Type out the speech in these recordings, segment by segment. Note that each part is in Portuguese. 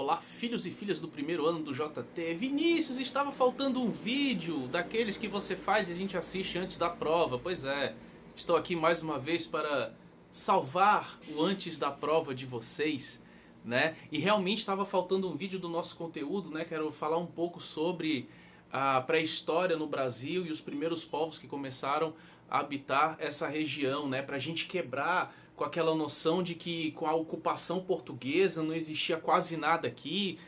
Olá, filhos e filhas do primeiro ano do JT. Vinícius, estava faltando um vídeo daqueles que você faz e a gente assiste antes da prova. Pois é, estou aqui mais uma vez para salvar o antes da prova de vocês, né? E realmente estava faltando um vídeo do nosso conteúdo, né? Quero falar um pouco sobre a pré-história no Brasil e os primeiros povos que começaram a habitar essa região, né? Para a gente quebrar com aquela noção de que com a ocupação portuguesa não existia quase nada aqui.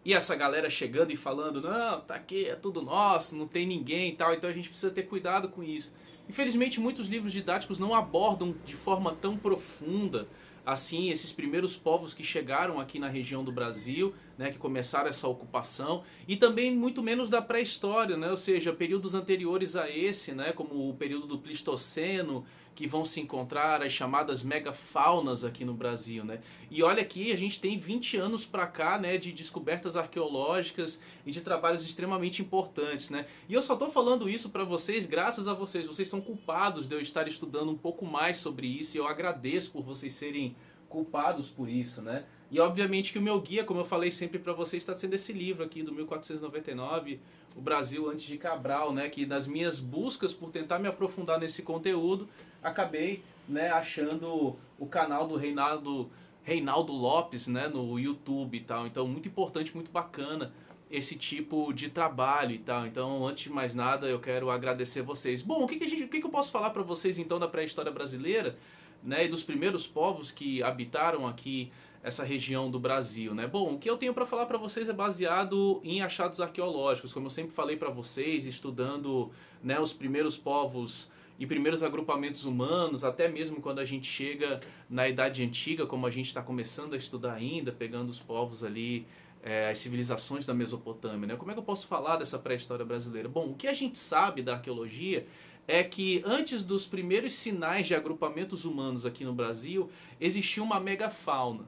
E essa galera chegando e falando, não, tá aqui, é tudo nosso, não tem ninguém e tal. Então a gente precisa ter cuidado com isso. Infelizmente muitos livros didáticos não abordam de forma tão profunda assim esses primeiros povos que chegaram aqui na região do Brasil, né, que começaram essa ocupação, e também muito menos da pré-história, né, ou seja, períodos anteriores a esse, né, como o período do Pleistoceno, que vão se encontrar as chamadas megafaunas aqui no Brasil, né? E olha aqui, a gente tem 20 anos para cá, né, de descobertas arqueológicas e de trabalhos extremamente importantes, né? E eu só tô falando isso para vocês graças a vocês. Vocês são culpados de eu estar estudando um pouco mais sobre isso e eu agradeço por vocês serem culpados por isso, né? E obviamente que o meu guia, como eu falei sempre para vocês, está sendo esse livro aqui do 1499, O Brasil Antes de Cabral, né? Que nas minhas buscas por tentar me aprofundar nesse conteúdo, acabei, né, achando o canal do Reinaldo Lopes, né, no YouTube e tal. Então muito importante, muito bacana esse tipo de trabalho e tal. Então antes de mais nada eu quero agradecer vocês. Bom, o que eu posso falar para vocês então da pré-história brasileira, né, e dos primeiros povos que habitaram aqui essa região do Brasil, né? Bom, o que eu tenho para falar para vocês é baseado em achados arqueológicos, como eu sempre falei para vocês, estudando, né, os primeiros povos e primeiros agrupamentos humanos, até mesmo quando a gente chega na Idade Antiga, como a gente está começando a estudar ainda, pegando os povos ali, as civilizações da Mesopotâmia, né? Como é que eu posso falar dessa pré-história brasileira? Bom, o que a gente sabe da arqueologia é que antes dos primeiros sinais de agrupamentos humanos aqui no Brasil, existia uma megafauna.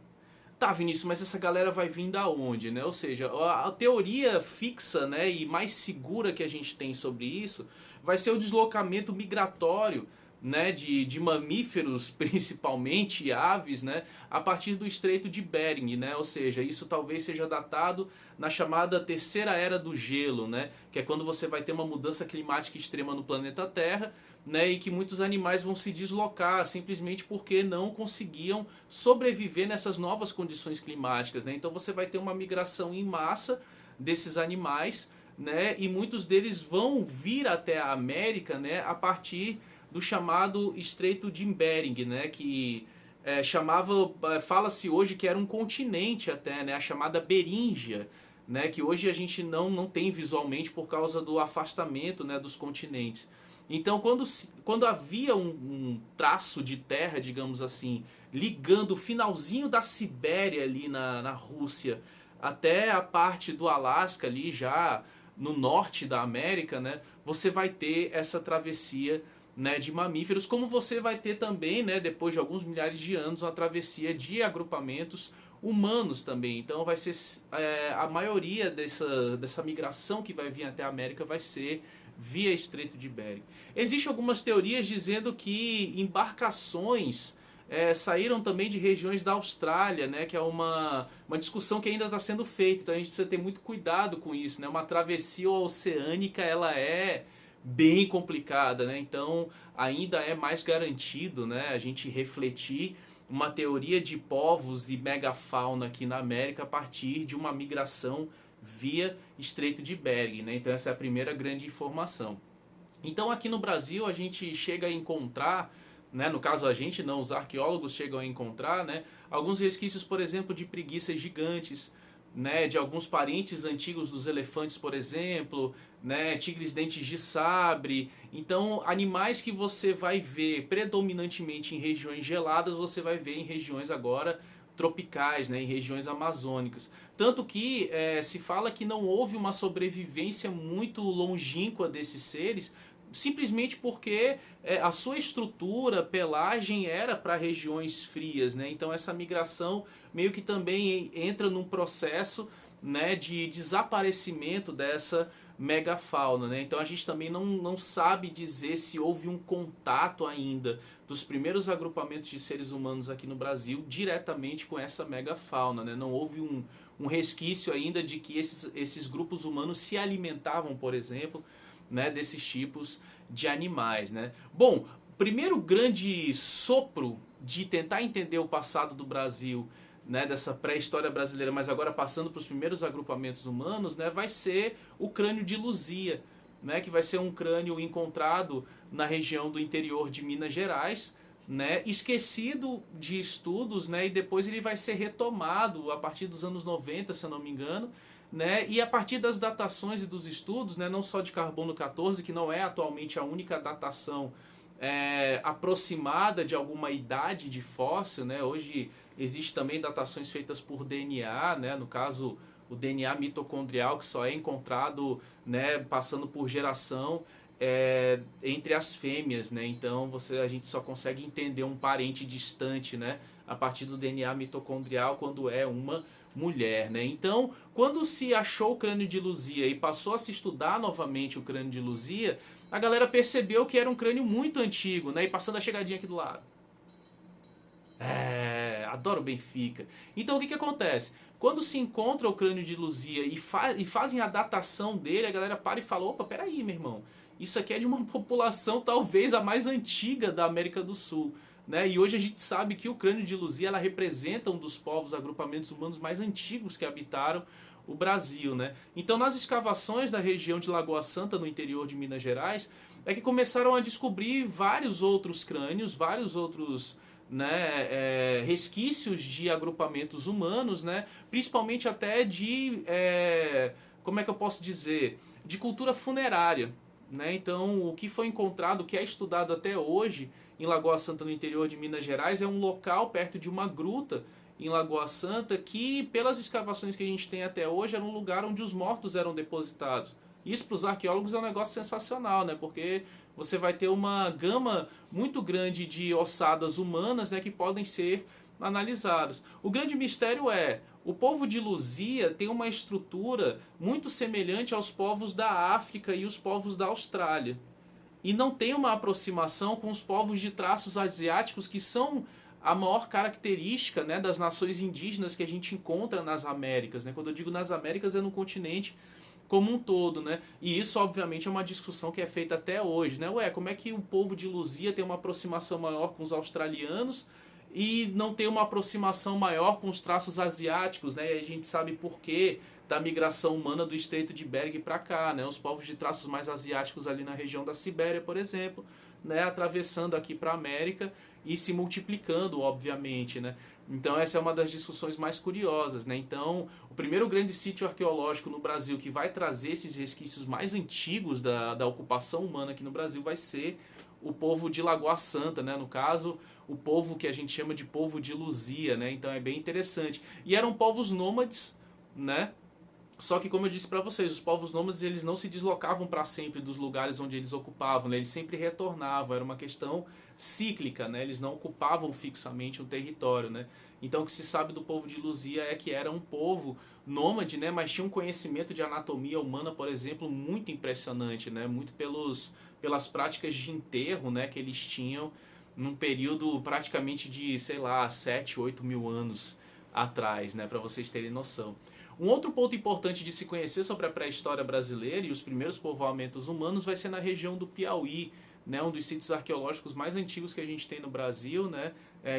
Tá, Vinícius, mas essa galera vai vir da onde, né? Ou seja, a teoria fixa, né, e mais segura que a gente tem sobre isso vai ser o deslocamento migratório, né, de mamíferos, principalmente e aves, né, a partir do Estreito de Bering, né? Ou seja, isso talvez seja datado na chamada Terceira Era do Gelo, né, que é quando você vai ter uma mudança climática extrema no planeta Terra, né, e que muitos animais vão se deslocar simplesmente porque não conseguiam sobreviver nessas novas condições climáticas, né? Então você vai ter uma migração em massa desses animais, né, e muitos deles vão vir até a América, né, a partir do chamado Estreito de Bering, né, que fala-se hoje que era um continente até, né, a chamada Beríngia, né, que hoje a gente não tem visualmente por causa do afastamento, né, dos continentes. Então quando havia um traço de terra, digamos assim, ligando o finalzinho da Sibéria ali na Rússia até a parte do Alasca ali já no norte da América, né, você vai ter essa travessia, né, de mamíferos, como você vai ter também, né, depois de alguns milhares de anos, uma travessia de agrupamentos humanos também. Então vai ser a maioria dessa migração que vai vir até a América vai ser via Estreito de Bering. Existem algumas teorias dizendo que embarcações saíram também de regiões da Austrália, né, que é uma discussão que ainda está sendo feita, então a gente precisa ter muito cuidado com isso, né? Uma travessia oceânica ela é bem complicada, né? Então ainda é mais garantido, né, a gente refletir uma teoria de povos e megafauna aqui na América a partir de uma migração via Estreito de Bering, né? Então essa é a primeira grande informação. Então aqui no Brasil a gente chega a encontrar, né, no caso a gente não, os arqueólogos chegam a encontrar, né, alguns resquícios, por exemplo, de preguiças gigantes, né, de alguns parentes antigos dos elefantes, por exemplo, né, tigres dentes de sabre. Então animais que você vai ver predominantemente em regiões geladas, você vai ver em regiões agora tropicais, né, em regiões amazônicas. Tanto que se fala que não houve uma sobrevivência muito longínqua desses seres, simplesmente porque a sua estrutura, pelagem era para regiões frias, né? Então essa migração meio que também entra num processo, né, de desaparecimento dessa megafauna, né? Então a gente também não sabe dizer se houve um contato ainda dos primeiros agrupamentos de seres humanos aqui no Brasil diretamente com essa megafauna, né? Não houve um resquício ainda de que esses grupos humanos se alimentavam, por exemplo, né, desses tipos de animais, né? Bom, primeiro grande sopro de tentar entender o passado do Brasil, né, dessa pré-história brasileira, mas agora passando para os primeiros agrupamentos humanos, né, vai ser o crânio de Luzia, né, que vai ser um crânio encontrado na região do interior de Minas Gerais, né, esquecido de estudos, né, e depois ele vai ser retomado a partir dos anos 90, se eu não me engano, né, e a partir das datações e dos estudos, né, não só de carbono 14, que não é atualmente a única datação aproximada de alguma idade de fóssil, né? Hoje existe também datações feitas por DNA, né? No caso o DNA mitocondrial, que só é encontrado, né, passando por geração entre as fêmeas, né? Então a gente só consegue entender um parente distante, né, a partir do DNA mitocondrial quando é uma mulher, né? Então, quando se achou o crânio de Luzia e passou a se estudar novamente o crânio de Luzia, a galera percebeu que era um crânio muito antigo, né? E passando a chegadinha aqui do lado. Adoro o Benfica. Então o que acontece? Quando se encontra o crânio de Luzia e fazem a datação dele, a galera para e fala, opa, peraí, meu irmão, isso aqui é de uma população talvez a mais antiga da América do Sul. Né? E hoje a gente sabe que o crânio de Luzia ela representa um dos povos, agrupamentos humanos mais antigos que habitaram o Brasil. Né? Então nas escavações da região de Lagoa Santa, no interior de Minas Gerais, é que começaram a descobrir vários outros crânios, vários outros, né, resquícios de agrupamentos humanos, né, principalmente até de, como é que eu posso dizer, de cultura funerária. Né? Então o que foi encontrado, o que é estudado até hoje em Lagoa Santa, no interior de Minas Gerais, é um local perto de uma gruta em Lagoa Santa que, pelas escavações que a gente tem até hoje, era um lugar onde os mortos eram depositados. Isso para os arqueólogos é um negócio sensacional, né? Porque você vai ter uma gama muito grande de ossadas humanas, né, que podem ser analisadas. O grande mistério é, o povo de Luzia tem uma estrutura muito semelhante aos povos da África e os povos da Austrália. E não tem uma aproximação com os povos de traços asiáticos, que são a maior característica, né, das nações indígenas que a gente encontra nas Américas. Né? Quando eu digo nas Américas, é no continente como um todo. Né? E isso, obviamente, é uma discussão que é feita até hoje. Né? Ué, como é que o povo de Luzia tem uma aproximação maior com os australianos e não tem uma aproximação maior com os traços asiáticos? Né? E a gente sabe por quê da migração humana do Estreito de Bering para cá, né? Os povos de traços mais asiáticos ali na região da Sibéria, por exemplo, né? Atravessando aqui para a América e se multiplicando, obviamente, né? Então essa é uma das discussões mais curiosas, né? Então o primeiro grande sítio arqueológico no Brasil que vai trazer esses resquícios mais antigos da ocupação humana aqui no Brasil vai ser o povo de Lagoa Santa, né? No caso, o povo que a gente chama de povo de Luzia, né? Então é bem interessante. E eram povos nômades, né? Só que, como eu disse para vocês, os povos nômades eles não se deslocavam para sempre dos lugares onde eles ocupavam, né? Eles sempre retornavam, era uma questão cíclica, né? Eles não ocupavam fixamente um território, né? Então o que se sabe do povo de Luzia é que era um povo nômade, né? Mas tinha um conhecimento de anatomia humana, por exemplo, muito impressionante, né? Muito pelas práticas de enterro, né? Que eles tinham num período praticamente de, sei lá, 7, 8 mil anos atrás, né? Para vocês terem noção. Um outro ponto importante de se conhecer sobre a pré-história brasileira e os primeiros povoamentos humanos vai ser na região do Piauí, né, um dos sítios arqueológicos mais antigos que a gente tem no Brasil, né,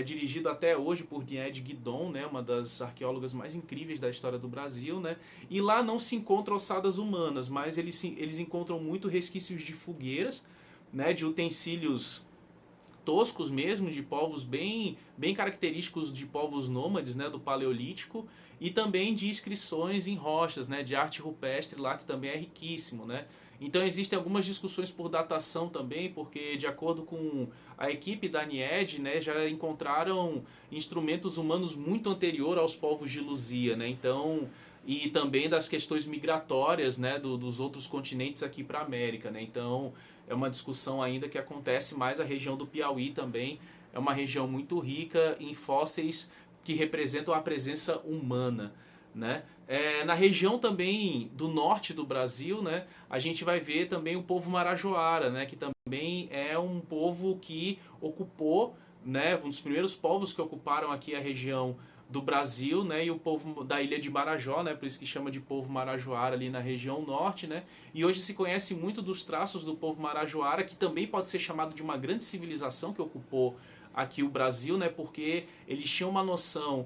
dirigido até hoje por Niede Guidon, né, uma das arqueólogas mais incríveis da história do Brasil, né, e lá não se encontram ossadas humanas, mas eles encontram muito resquícios de fogueiras, né, de utensílios toscos mesmo, de povos bem característicos de povos nômades, né, do Paleolítico, e também de inscrições em rochas, né, de arte rupestre lá, que também é riquíssimo. Né? Então existem algumas discussões por datação também, porque de acordo com a equipe da NIED, né, já encontraram instrumentos humanos muito anterior aos povos de Luzia. Né? Então, e também das questões migratórias, né, dos outros continentes aqui para a América. Né? Então é uma discussão ainda que acontece, mais a região do Piauí também é uma região muito rica em fósseis que representam a presença humana. Né? Na região também do norte do Brasil, né, a gente vai ver também o povo Marajoara, né, que também é um povo que ocupou, né, um dos primeiros povos que ocuparam aqui a região do Brasil, né, e o povo da ilha de Marajó, né, por isso que chama de povo Marajoara ali na região norte, né, e hoje se conhece muito dos traços do povo Marajoara, que também pode ser chamado de uma grande civilização que ocupou aqui o Brasil, né, porque eles tinham uma noção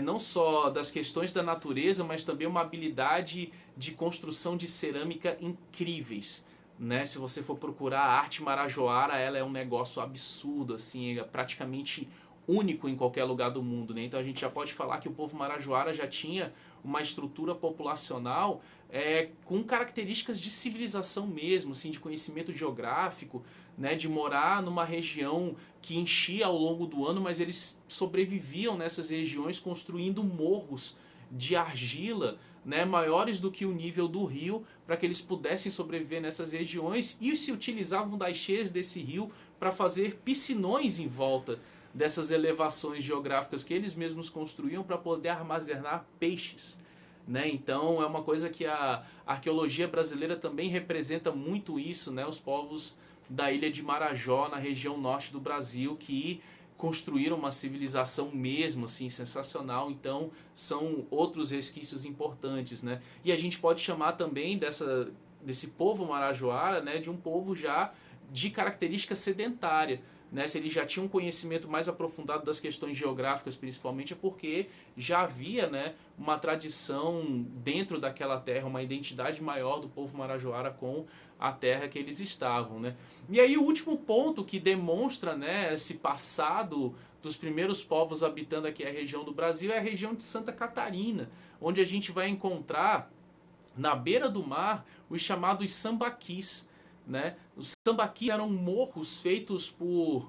não só das questões da natureza, mas também uma habilidade de construção de cerâmica incríveis. Né? Se você for procurar a arte marajoara, ela é um negócio absurdo, assim, é praticamente único em qualquer lugar do mundo. Né? Então a gente já pode falar que o povo marajoara já tinha uma estrutura populacional com características de civilização mesmo, assim, de conhecimento geográfico, né, de morar numa região que enchia ao longo do ano, mas eles sobreviviam nessas regiões construindo morros de argila, né, maiores do que o nível do rio, para que eles pudessem sobreviver nessas regiões, e se utilizavam das cheias desse rio para fazer piscinões em volta dessas elevações geográficas que eles mesmos construíam para poder armazenar peixes. Né? Então é uma coisa que a arqueologia brasileira também representa muito isso, né? Os povos da ilha de Marajó, na região norte do Brasil, que construíram uma civilização mesmo assim sensacional. Então são outros resquícios importantes, né? E a gente pode chamar também desse povo marajoara, né, de um povo já de característica sedentária. Né, se ele já tinha um conhecimento mais aprofundado das questões geográficas, principalmente, é porque já havia, né, uma tradição dentro daquela terra, uma identidade maior do povo marajoara com a terra que eles estavam. Né? E aí o último ponto que demonstra, né, esse passado dos primeiros povos habitando aqui a região do Brasil é a região de Santa Catarina, onde a gente vai encontrar na beira do mar os chamados sambaquis. Né? Os sambaquis eram morros feitos por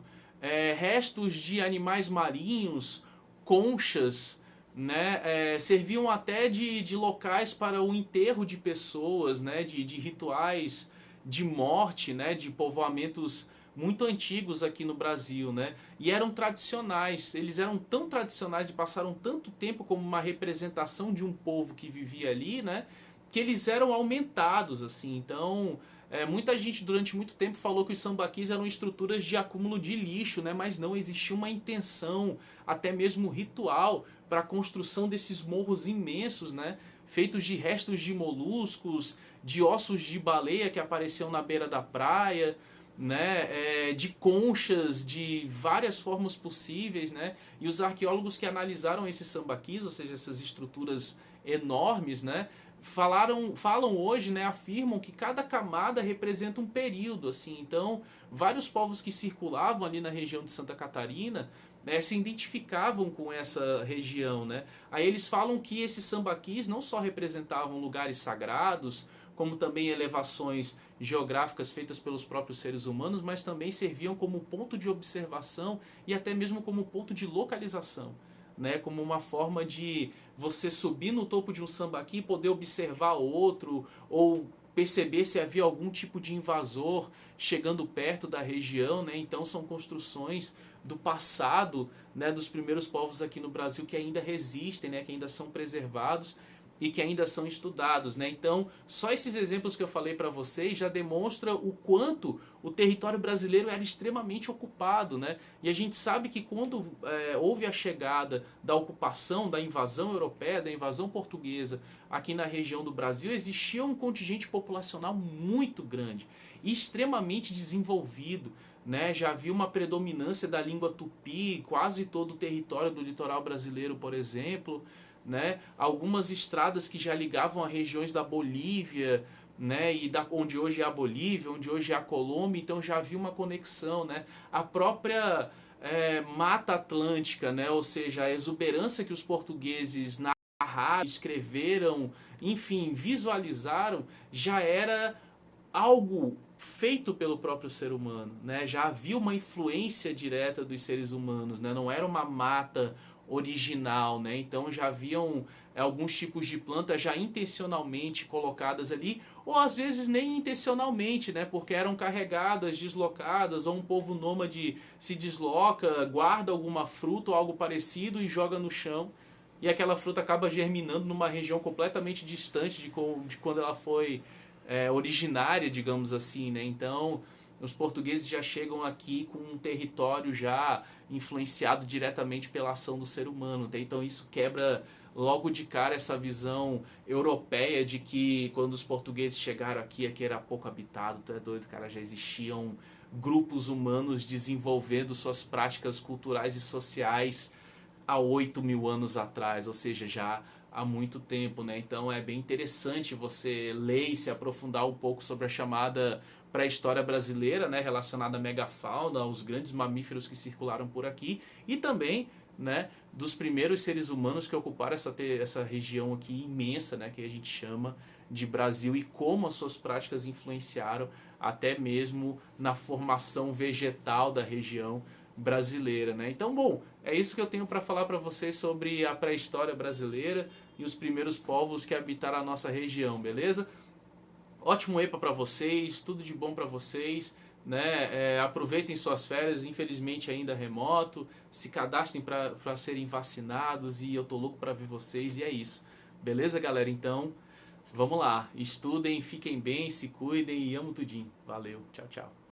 restos de animais marinhos, conchas, né? Serviam até de locais para o enterro de pessoas, né? de rituais de morte, né? De povoamentos muito antigos aqui no Brasil. Né? E eram tradicionais, eles eram tão tradicionais e passaram tanto tempo como uma representação de um povo que vivia ali, né? Que eles eram aumentados, assim. Então muita gente durante muito tempo falou que os sambaquis eram estruturas de acúmulo de lixo, né? Mas não, existia uma intenção, até mesmo ritual, para a construção desses morros imensos, né? Feitos de restos de moluscos, de ossos de baleia que apareciam na beira da praia, né? De conchas de várias formas possíveis, né? E os arqueólogos que analisaram esses sambaquis, ou seja, essas estruturas enormes, né? Falam hoje, né, afirmam que cada camada representa um período, assim. Então vários povos que circulavam ali na região de Santa Catarina, né, se identificavam com essa região, né? Aí eles falam que esses sambaquis não só representavam lugares sagrados, como também elevações geográficas feitas pelos próprios seres humanos, mas também serviam como ponto de observação e até mesmo como ponto de localização. Né, como uma forma de você subir no topo de um sambaqui e poder observar outro, ou perceber se havia algum tipo de invasor chegando perto da região. Né? Então são construções do passado, né, dos primeiros povos aqui no Brasil que ainda resistem, né, que ainda são preservados e que ainda são estudados. Né? Então, só esses exemplos que eu falei para vocês já demonstram o quanto o território brasileiro era extremamente ocupado. Né? E a gente sabe que quando houve a chegada da ocupação, da invasão europeia, da invasão portuguesa aqui na região do Brasil, existia um contingente populacional muito grande e extremamente desenvolvido. Né? Já havia uma predominância da língua tupi, quase todo o território do litoral brasileiro, por exemplo. Né? Algumas estradas que já ligavam a regiões da Bolívia, né? E onde hoje é a Bolívia, onde hoje é a Colômbia, então já havia uma conexão. Né? A própria Mata Atlântica, né? Ou seja, a exuberância que os portugueses narraram, escreveram, enfim, visualizaram, já era algo feito pelo próprio ser humano. Né? Já havia uma influência direta dos seres humanos, né? Não era uma mata original, né? Então já haviam alguns tipos de plantas já intencionalmente colocadas ali, ou às vezes nem intencionalmente, né? Porque eram carregadas, deslocadas, ou um povo nômade se desloca, guarda alguma fruta ou algo parecido e joga no chão, e aquela fruta acaba germinando numa região completamente distante de quando ela foi originária, digamos assim, né? Então, os portugueses já chegam aqui com um território já influenciado diretamente pela ação do ser humano, tá? Então isso quebra logo de cara essa visão europeia de que quando os portugueses chegaram aqui era pouco habitado, tu é doido, cara, já existiam grupos humanos desenvolvendo suas práticas culturais e sociais há 8.000 anos atrás, ou seja, já há muito tempo, né? Então é bem interessante você ler e se aprofundar um pouco sobre a chamada pré-história brasileira, né, relacionada à megafauna, aos grandes mamíferos que circularam por aqui e também, né, dos primeiros seres humanos que ocuparam essa região aqui imensa, né, que a gente chama de Brasil e como as suas práticas influenciaram até mesmo na formação vegetal da região brasileira, né? Então, bom, é isso que eu tenho para falar para vocês sobre a pré-história brasileira e os primeiros povos que habitaram a nossa região, beleza? Ótimo EPA para vocês, tudo de bom para vocês, né? Aproveitem suas férias, infelizmente ainda remoto, se cadastrem para serem vacinados e eu tô louco para ver vocês e é isso. Beleza, galera? Então, vamos lá, estudem, fiquem bem, se cuidem e amo tudinho. Valeu, tchau, tchau.